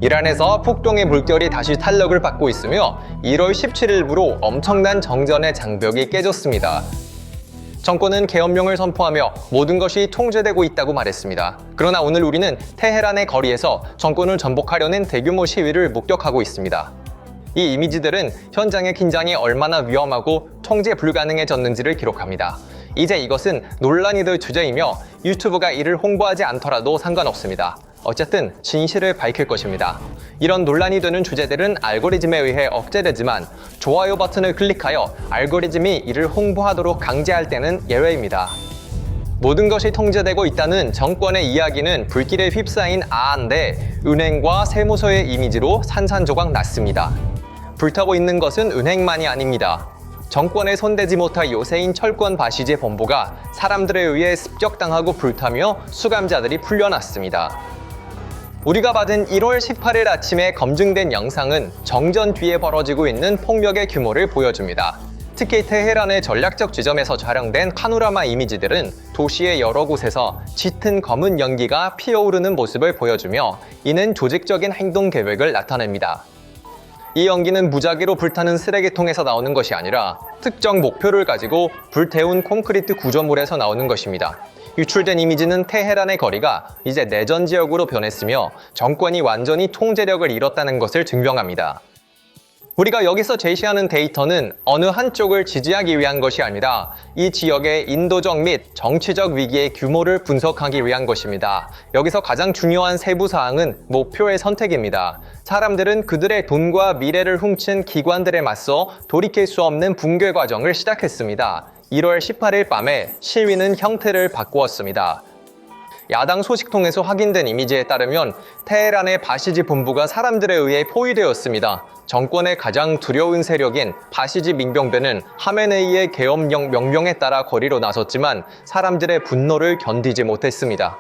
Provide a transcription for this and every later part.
이란에서 폭동의 물결이 다시 탄력을 받고 있으며 1월 17일부로 엄청난 정전의 장벽이 깨졌습니다. 정권은 계엄령을 선포하며 모든 것이 통제되고 있다고 말했습니다. 그러나 오늘 우리는 테헤란의 거리에서 정권을 전복하려는 대규모 시위를 목격하고 있습니다. 이 이미지들은 현장의 긴장이 얼마나 위험하고 통제 불가능해졌는지를 기록합니다. 이제 이것은 논란이 될 주제이며 유튜브가 이를 홍보하지 않더라도 상관없습니다. 어쨌든 진실을 밝힐 것입니다. 이런 논란이 되는 주제들은 알고리즘에 의해 억제되지만 좋아요 버튼을 클릭하여 알고리즘이 이를 홍보하도록 강제할 때는 예외입니다. 모든 것이 통제되고 있다는 정권의 이야기는 불길에 휩싸인 아한데 은행과 세무서의 이미지로 산산조각 났습니다. 불타고 있는 것은 은행만이 아닙니다. 정권에 손대지 못할 요새인 철권 바시지 본부가 사람들에 의해 습격당하고 불타며 수감자들이 풀려났습니다. 우리가 받은 1월 18일 아침에 검증된 영상은 정전 뒤에 벌어지고 있는 폭력의 규모를 보여줍니다. 특히 테헤란의 전략적 지점에서 촬영된 파노라마 이미지들은 도시의 여러 곳에서 짙은 검은 연기가 피어오르는 모습을 보여주며 이는 조직적인 행동 계획을 나타냅니다. 이 연기는 무작위로 불타는 쓰레기통에서 나오는 것이 아니라 특정 목표를 가지고 불태운 콘크리트 구조물에서 나오는 것입니다. 유출된 이미지는 테헤란의 거리가 이제 내전 지역으로 변했으며 정권이 완전히 통제력을 잃었다는 것을 증명합니다. 우리가 여기서 제시하는 데이터는 어느 한쪽을 지지하기 위한 것이 아니라 이 지역의 인도적 및 정치적 위기의 규모를 분석하기 위한 것입니다. 여기서 가장 중요한 세부 사항은 목표의 선택입니다. 사람들은 그들의 돈과 미래를 훔친 기관들에 맞서 돌이킬 수 없는 붕괴 과정을 시작했습니다. 1월 18일 밤에 시위는 형태를 바꾸었습니다. 야당 소식통에서 확인된 이미지에 따르면 테헤란의 바시지 본부가 사람들에 의해 포위되었습니다. 정권의 가장 두려운 세력인 바시지 민병대는 하메네이의 계엄령 명령에 따라 거리로 나섰지만 사람들의 분노를 견디지 못했습니다.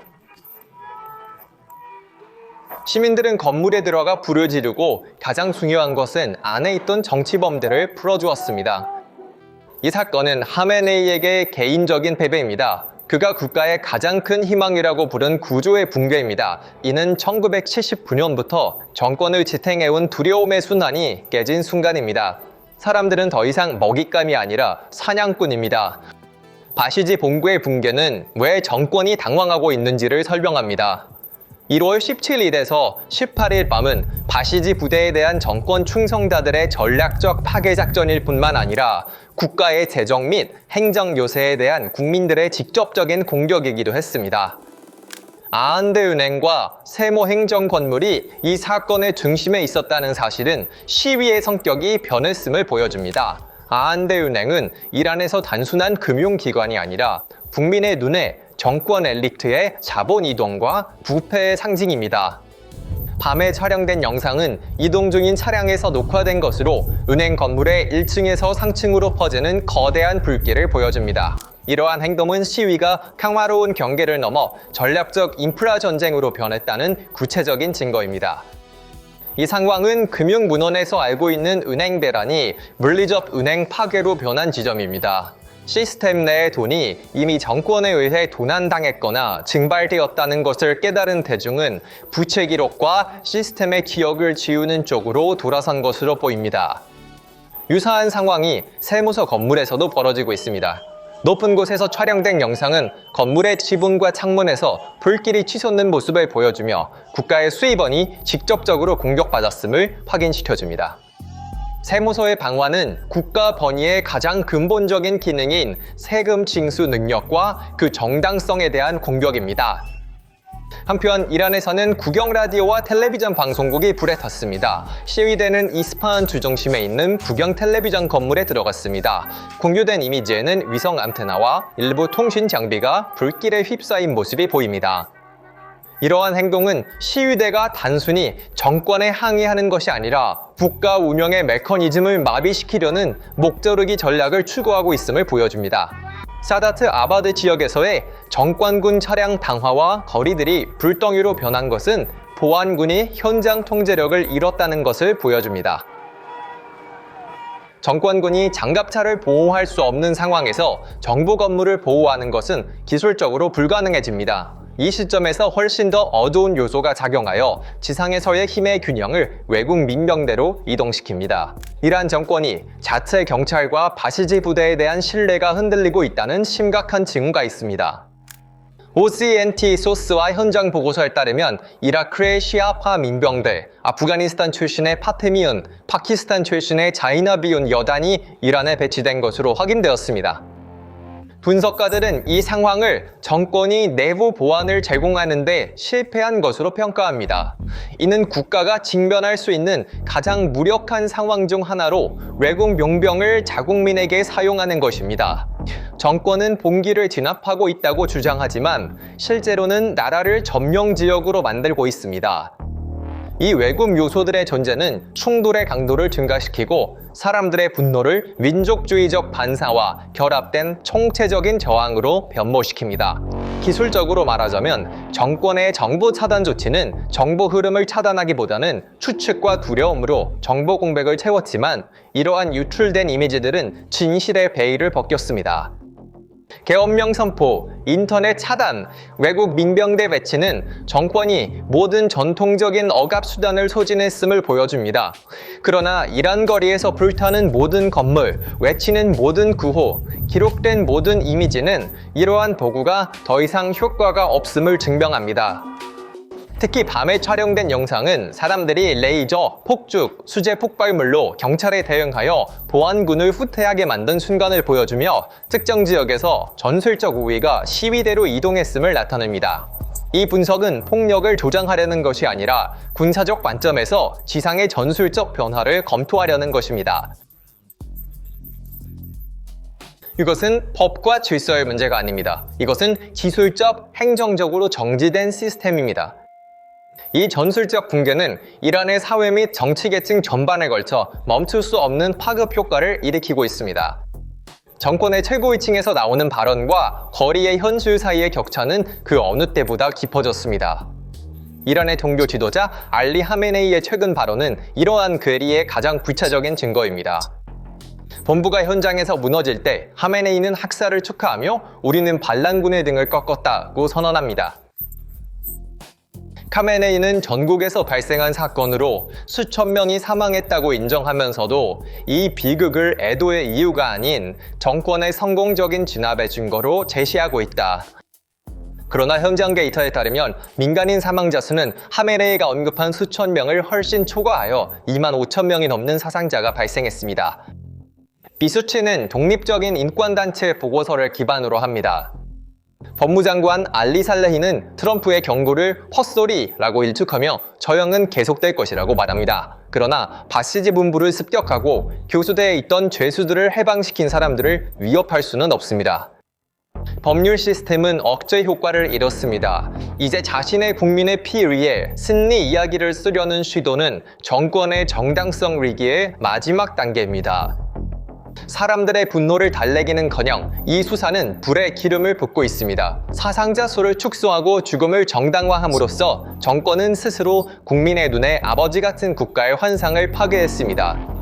시민들은 건물에 들어가 불을 지르고 가장 중요한 것은 안에 있던 정치범들을 풀어주었습니다. 이 사건은 하메네이에게 개인적인 패배입니다. 그가 국가의 가장 큰 희망이라고 부른 구조의 붕괴입니다. 이는 1979년부터 정권을 지탱해온 두려움의 순환이 깨진 순간입니다. 사람들은 더 이상 먹잇감이 아니라 사냥꾼입니다. 바시지 본부의 붕괴는 왜 정권이 당황하고 있는지를 설명합니다. 1월 17일에서 18일 밤은 바시지 부대에 대한 정권 충성자들의 전략적 파괴 작전일 뿐만 아니라 국가의 재정 및 행정 요새에 대한 국민들의 직접적인 공격이기도 했습니다. 아한데 은행과 세모 행정 건물이 이 사건의 중심에 있었다는 사실은 시위의 성격이 변했음을 보여줍니다. 아한데 은행은 이란에서 단순한 금융기관이 아니라 국민의 눈에 정권 엘리트의 자본 이동과 부패의 상징입니다. 밤에 촬영된 영상은 이동 중인 차량에서 녹화된 것으로 은행 건물의 1층에서 상층으로 퍼지는 거대한 불길을 보여줍니다. 이러한 행동은 시위가 평화로운 경계를 넘어 전략적 인프라 전쟁으로 변했다는 구체적인 증거입니다. 이 상황은 금융문헌에서 알고 있는 은행 대란이 물리적 은행 파괴로 변한 지점입니다. 시스템 내의 돈이 이미 정권에 의해 도난당했거나 증발되었다는 것을 깨달은 대중은 부채 기록과 시스템의 기억을 지우는 쪽으로 돌아선 것으로 보입니다. 유사한 상황이 세무서 건물에서도 벌어지고 있습니다. 높은 곳에서 촬영된 영상은 건물의 지붕과 창문에서 불길이 치솟는 모습을 보여주며 국가의 수입원이 직접적으로 공격받았음을 확인시켜줍니다. 세무서의 방화는 국가 번위의 가장 근본적인 기능인 세금 징수 능력과 그 정당성에 대한 공격입니다. 한편 이란에서는 국영 라디오와 텔레비전 방송국이 불에 탔습니다. 시위대는 이스파한 주중심에 있는 국영 텔레비전 건물에 들어갔습니다. 공유된 이미지에는 위성 안테나와 일부 통신 장비가 불길에 휩싸인 모습이 보입니다. 이러한 행동은 시위대가 단순히 정권에 항의하는 것이 아니라 국가 운영의 메커니즘을 마비시키려는 목조르기 전략을 추구하고 있음을 보여줍니다. 사다트 아바드 지역에서의 정권군 차량 당화와 거리들이 불덩이로 변한 것은 보안군이 현장 통제력을 잃었다는 것을 보여줍니다. 정권군이 장갑차를 보호할 수 없는 상황에서 정부 건물을 보호하는 것은 기술적으로 불가능해집니다. 이 시점에서 훨씬 더 어두운 요소가 작용하여 지상에서의 힘의 균형을 외국 민병대로 이동시킵니다. 이란 정권이 자체 경찰과 바시지 부대에 대한 신뢰가 흔들리고 있다는 심각한 징후가 있습니다. OCNT 소스와 현장 보고서에 따르면 이라크의 시아파 민병대, 아프가니스탄 출신의 파테미은, 파키스탄 출신의 자이나비운 여단이 이란에 배치된 것으로 확인되었습니다. 분석가들은 이 상황을 정권이 내부 보안을 제공하는 데 실패한 것으로 평가합니다. 이는 국가가 직면할 수 있는 가장 무력한 상황 중 하나로 외국 용병을 자국민에게 사용하는 것입니다. 정권은 봉기를 진압하고 있다고 주장하지만 실제로는 나라를 점령 지역으로 만들고 있습니다. 이 외국 요소들의 존재는 충돌의 강도를 증가시키고 사람들의 분노를 민족주의적 반사와 결합된 총체적인 저항으로 변모시킵니다. 기술적으로 말하자면 정권의 정보 차단 조치는 정보 흐름을 차단하기보다는 추측과 두려움으로 정보 공백을 채웠지만 이러한 유출된 이미지들은 진실의 베일을 벗겼습니다. 계엄령 선포, 인터넷 차단, 외국 민병대 배치는 정권이 모든 전통적인 억압 수단을 소진했음을 보여줍니다. 그러나 이란 거리에서 불타는 모든 건물, 외치는 모든 구호, 기록된 모든 이미지는 이러한 도구가 더 이상 효과가 없음을 증명합니다. 특히 밤에 촬영된 영상은 사람들이 레이저, 폭죽, 수제 폭발물로 경찰에 대응하여 보안군을 후퇴하게 만든 순간을 보여주며 특정 지역에서 전술적 우위가 시위대로 이동했음을 나타냅니다. 이 분석은 폭력을 조장하려는 것이 아니라 군사적 관점에서 지상의 전술적 변화를 검토하려는 것입니다. 이것은 법과 질서의 문제가 아닙니다. 이것은 기술적, 행정적으로 정지된 시스템입니다. 이 전술적 붕괴는 이란의 사회 및 정치 계층 전반에 걸쳐 멈출 수 없는 파급 효과를 일으키고 있습니다. 정권의 최고위층에서 나오는 발언과 거리의 현실 사이의 격차는 그 어느 때보다 깊어졌습니다. 이란의 종교 지도자 알리 하메네이의 최근 발언은 이러한 괴리의 가장 구체적인 증거입니다. 본부가 현장에서 무너질 때 하메네이는 학살을 축하하며 우리는 반란군의 등을 꺾었다고 선언합니다. 카메네이는 전국에서 발생한 사건으로 수천 명이 사망했다고 인정하면서도 이 비극을 애도의 이유가 아닌 정권의 성공적인 진압의 증거로 제시하고 있다. 그러나 현장 데이터에 따르면 민간인 사망자 수는 하메네이가 언급한 수천 명을 훨씬 초과하여 2만 5천 명이 넘는 사상자가 발생했습니다. 이 수치는 독립적인 인권단체 보고서를 기반으로 합니다. 법무장관 알리 살레히는 트럼프의 경고를 헛소리라고 일축하며 저형은 계속될 것이라고 말합니다. 그러나 바시지 분부를 습격하고 교수대에 있던 죄수들을 해방시킨 사람들을 위협할 수는 없습니다. 법률 시스템은 억제 효과를 잃었습니다. 이제 자신의 국민의 피 위에 승리 이야기를 쓰려는 시도는 정권의 정당성 위기의 마지막 단계입니다. 사람들의 분노를 달래기는커녕 이 수사는 불에 기름을 붓고 있습니다. 사상자 수를 축소하고 죽음을 정당화함으로써 정권은 스스로 국민의 눈에 아버지 같은 국가의 환상을 파괴했습니다.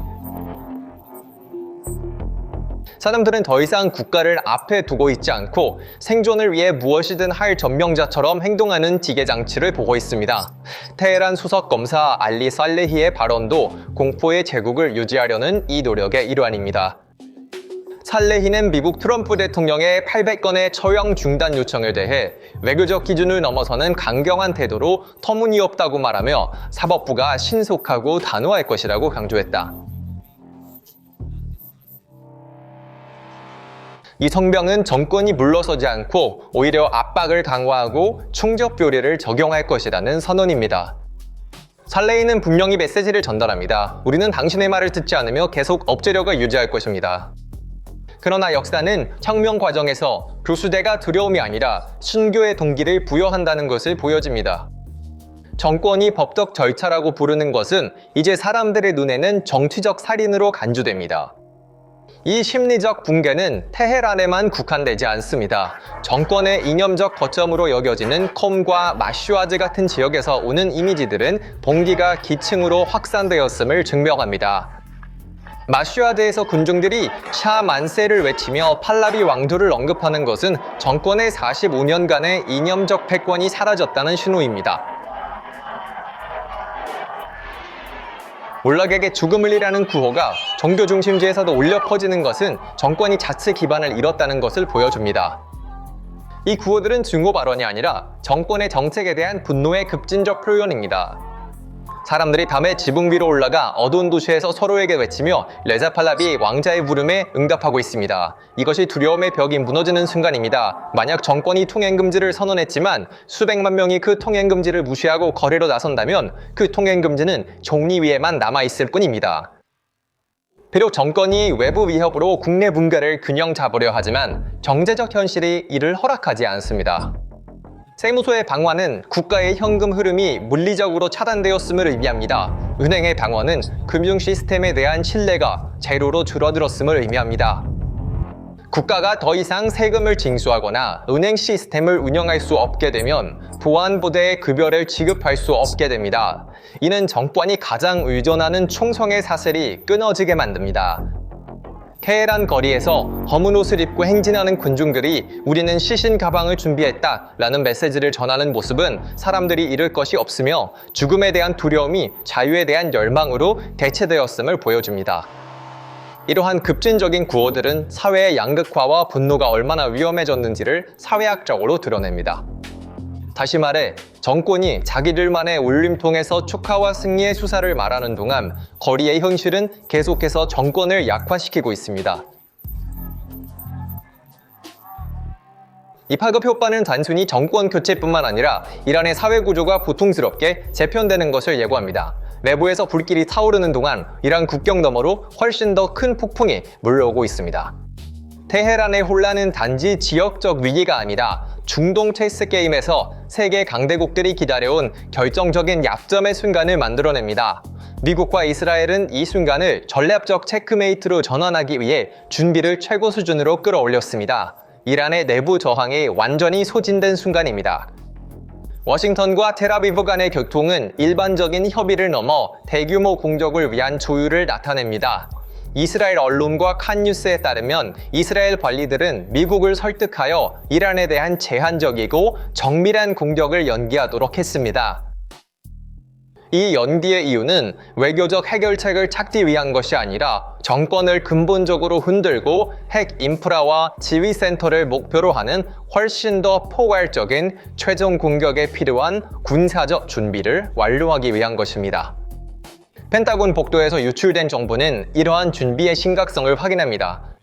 사람들은 더 이상 국가를 앞에 두고 있지 않고 생존을 위해 무엇이든 할 전명자처럼 행동하는 기계장치를 보고 있습니다. 테헤란 수석 검사 알리 살레히의 발언도 공포의 제국을 유지하려는 이 노력의 일환입니다. 살레히는 미국 트럼프 대통령의 800건의 처형 중단 요청에 대해 외교적 기준을 넘어서는 강경한 태도로 터무니없다고 말하며 사법부가 신속하고 단호할 것이라고 강조했다. 이 성명은 정권이 물러서지 않고 오히려 압박을 강화하고 충격 교리를 적용할 것이라는 선언입니다. 살레히는 분명히 메시지를 전달합니다. 우리는 당신의 말을 듣지 않으며 계속 억제력을 유지할 것입니다. 그러나 역사는 혁명 과정에서 교수대가 두려움이 아니라 순교의 동기를 부여한다는 것을 보여줍니다. 정권이 법적 절차라고 부르는 것은 이제 사람들의 눈에는 정치적 살인으로 간주됩니다. 이 심리적 붕괴는 테헤란에만 국한되지 않습니다. 정권의 이념적 거점으로 여겨지는 컴과 마슈아즈 같은 지역에서 오는 이미지들은 봉기가 기층으로 확산되었음을 증명합니다. 마슈아드에서 군중들이 샤 만세를 외치며 팔라비 왕조를 언급하는 것은 정권의 45년간의 이념적 패권이 사라졌다는 신호입니다. 몰락에게 죽음을이라는 구호가 종교 중심주의에서도 울려 퍼지는 것은 정권이 자체 기반을 잃었다는 것을 보여줍니다. 이 구호들은 증오 발언이 아니라 정권의 정책에 대한 분노의 급진적 표현입니다. 사람들이 밤에 지붕 위로 올라가 어두운 도시에서 서로에게 외치며 레자 팔라비 왕자의 부름에 응답하고 있습니다. 이것이 두려움의 벽이 무너지는 순간입니다. 만약 정권이 통행금지를 선언했지만 수백만 명이 그 통행금지를 무시하고 거리로 나선다면 그 통행금지는 종이 위에만 남아있을 뿐입니다. 비록 정권이 외부 위협으로 국내 분가를 균형 잡으려 하지만 경제적 현실이 이를 허락하지 않습니다. 세무소의 방화는 국가의 현금 흐름이 물리적으로 차단되었음을 의미합니다. 은행의 방화는 금융 시스템에 대한 신뢰가 제로로 줄어들었음을 의미합니다. 국가가 더 이상 세금을 징수하거나 은행 시스템을 운영할 수 없게 되면 보안부대의 급여를 지급할 수 없게 됩니다. 이는 정권이 가장 의존하는 충성의 사슬이 끊어지게 만듭니다. 테헤란 거리에서 검은 옷을 입고 행진하는 군중들이 우리는 시신 가방을 준비했다 라는 메시지를 전하는 모습은 사람들이 잃을 것이 없으며 죽음에 대한 두려움이 자유에 대한 열망으로 대체되었음을 보여줍니다. 이러한 급진적인 구호들은 사회의 양극화와 분노가 얼마나 위험해졌는지를 사회학적으로 드러냅니다. 다시 말해 정권이 자기들만의 울림통에서 축하와 승리의 수사를 말하는 동안 거리의 현실은 계속해서 정권을 약화시키고 있습니다. 이 파급 효과는 단순히 정권 교체뿐만 아니라 이란의 사회 구조가 보통스럽게 재편되는 것을 예고합니다. 내부에서 불길이 타오르는 동안 이란 국경 너머로 훨씬 더 큰 폭풍이 몰려오고 있습니다. 테헤란의 혼란은 단지 지역적 위기가 아니라 중동 체스 게임에서 세계 강대국들이 기다려온 결정적인 얍점의 순간을 만들어냅니다. 미국과 이스라엘은 이 순간을 전략적 체크메이트로 전환하기 위해 준비를 최고 수준으로 끌어올렸습니다. 이란의 내부 저항이 완전히 소진된 순간입니다. 워싱턴과 텔아비브 간의 교통은 일반적인 협의를 넘어 대규모 공격을 위한 조율을 나타냅니다. 이스라엘 언론과 칸 뉴스에 따르면 이스라엘 관리들은 미국을 설득하여 이란에 대한 제한적이고 정밀한 공격을 연기하도록 했습니다. 이 연기의 이유는 외교적 해결책을 찾기 위한 것이 아니라 정권을 근본적으로 흔들고 핵 인프라와 지휘센터를 목표로 하는 훨씬 더 포괄적인 최종 공격에 필요한 군사적 준비를 완료하기 위한 것입니다. 펜타곤 복도에서 유출된 정보는 이러한 준비의 심각성을 확인합니다.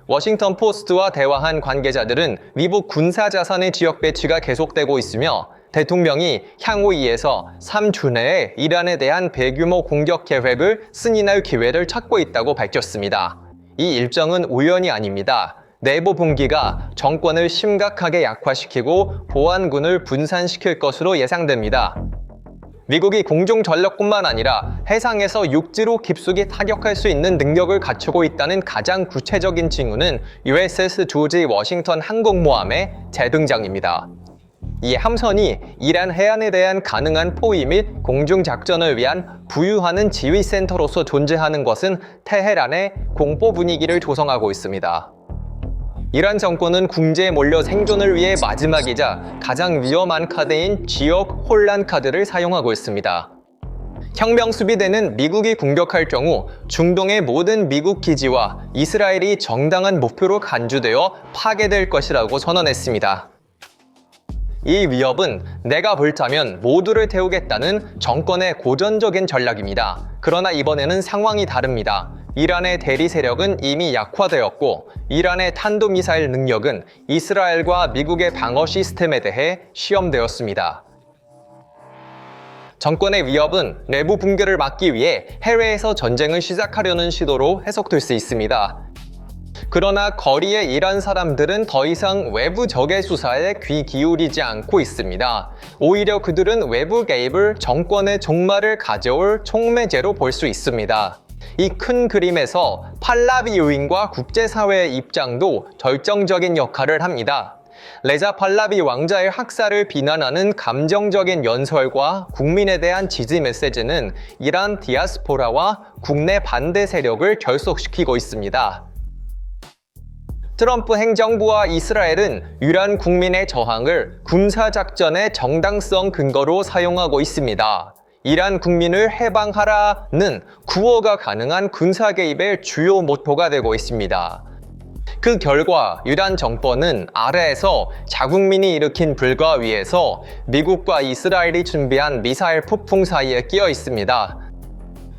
워싱턴 포스트와 대화한 관계자들은 미국 군사 자산의 지역 배치가 계속되고 있으며 대통령이 향후 2에서 3주 내에 이란에 대한 대규모 공격 계획을 승인할 기회를 찾고 있다고 밝혔습니다. 이 일정은 우연이 아닙니다. 내부 분기가 정권을 심각하게 약화시키고 보안군을 분산시킬 것으로 예상됩니다. 미국이 공중 전력뿐만 아니라 해상에서 육지로 깊숙이 타격할 수 있는 능력을 갖추고 있다는 가장 구체적인 징후는 USS 조지 워싱턴 항공모함의 재등장입니다. 이 함선이 이란 해안에 대한 가능한 포위 및 공중작전을 위한 부유하는 지휘센터로서 존재하는 것은 테헤란의 공포 분위기를 조성하고 있습니다. 이란 정권은 궁지에 몰려 생존을 위해 마지막이자 가장 위험한 카드인 지역 혼란 카드를 사용하고 있습니다. 혁명 수비대는 미국이 공격할 경우 중동의 모든 미국 기지와 이스라엘이 정당한 목표로 간주되어 파괴될 것이라고 선언했습니다. 이 위협은 내가 불타면 모두를 태우겠다는 정권의 고전적인 전략입니다. 그러나 이번에는 상황이 다릅니다. 이란의 대리 세력은 이미 약화되었고 이란의 탄도미사일 능력은 이스라엘과 미국의 방어 시스템에 대해 시험되었습니다. 정권의 위협은 내부 붕괴를 막기 위해 해외에서 전쟁을 시작하려는 시도로 해석될 수 있습니다. 그러나 거리의 이란 사람들은 더 이상 외부 적의 수사에 귀 기울이지 않고 있습니다. 오히려 그들은 외부 개입을 정권의 종말을 가져올 촉매제로 볼 수 있습니다. 이 큰 그림에서 팔라비 요인과 국제사회의 입장도 결정적인 역할을 합니다. 레자 팔라비 왕자의 학살을 비난하는 감정적인 연설과 국민에 대한 지지 메시지는 이란 디아스포라와 국내 반대 세력을 결속시키고 있습니다. 트럼프 행정부와 이스라엘은 이란 국민의 저항을 군사작전의 정당성 근거로 사용하고 있습니다. 이란 국민을 해방하라는 구호가 가능한 군사 개입의 주요 모토가 되고 있습니다. 그 결과 이란 정권은 아래에서 자국민이 일으킨 불과 위에서 미국과 이스라엘이 준비한 미사일 폭풍 사이에 끼어 있습니다.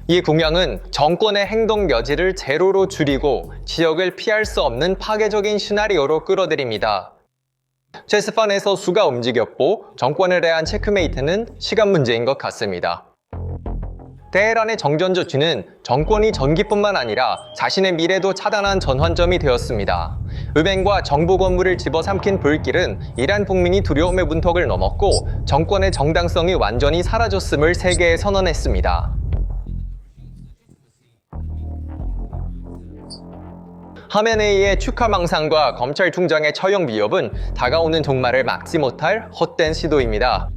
이 공약은 정권의 행동 여지를 제로로 줄이고 지역을 피할 수 없는 파괴적인 시나리오로 끌어들입니다. 체스판에서 수가 움직였고 정권에 대한 체크메이트는 시간 문제인 것 같습니다. 테헤란의 정전 조치는 정권이 전기뿐만 아니라 자신의 미래도 차단한 전환점이 되었습니다. 은행과 정부 건물을 집어삼킨 불길은 이란 국민이 두려움의 문턱을 넘었고 정권의 정당성이 완전히 사라졌음을 세계에 선언했습니다. 하메네이의 축하 망상과 검찰총장의 처형 위협은 다가오는 종말을 막지 못할 헛된 시도입니다.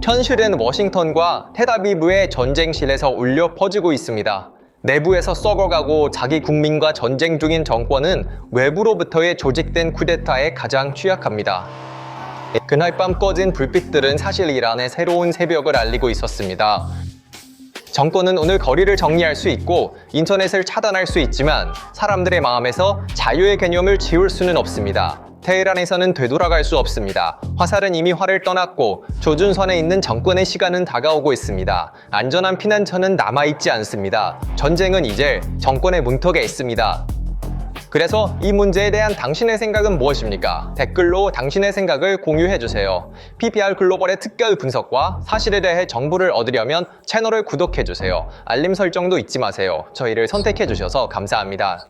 현실은 워싱턴과 테라비브의 전쟁실에서 울려 퍼지고 있습니다. 내부에서 썩어가고 자기 국민과 전쟁 중인 정권은 외부로부터의 조직된 쿠데타에 가장 취약합니다. 그날 밤 꺼진 불빛들은 사실 이란의 새로운 새벽을 알리고 있었습니다. 정권은 오늘 거리를 정리할 수 있고 인터넷을 차단할 수 있지만 사람들의 마음에서 자유의 개념을 지울 수는 없습니다. 테헤란에서는 되돌아갈 수 없습니다. 화살은 이미 활을 떠났고 조준선에 있는 정권의 시간은 다가오고 있습니다. 안전한 피난처는 남아있지 않습니다. 전쟁은 이제 정권의 문턱에 있습니다. 그래서 이 문제에 대한 당신의 생각은 무엇입니까? 댓글로 당신의 생각을 공유해주세요. PPR 글로벌의 특별 분석과 사실에 대해 정보를 얻으려면 채널을 구독해주세요. 알림 설정도 잊지 마세요. 저희를 선택해주셔서 감사합니다.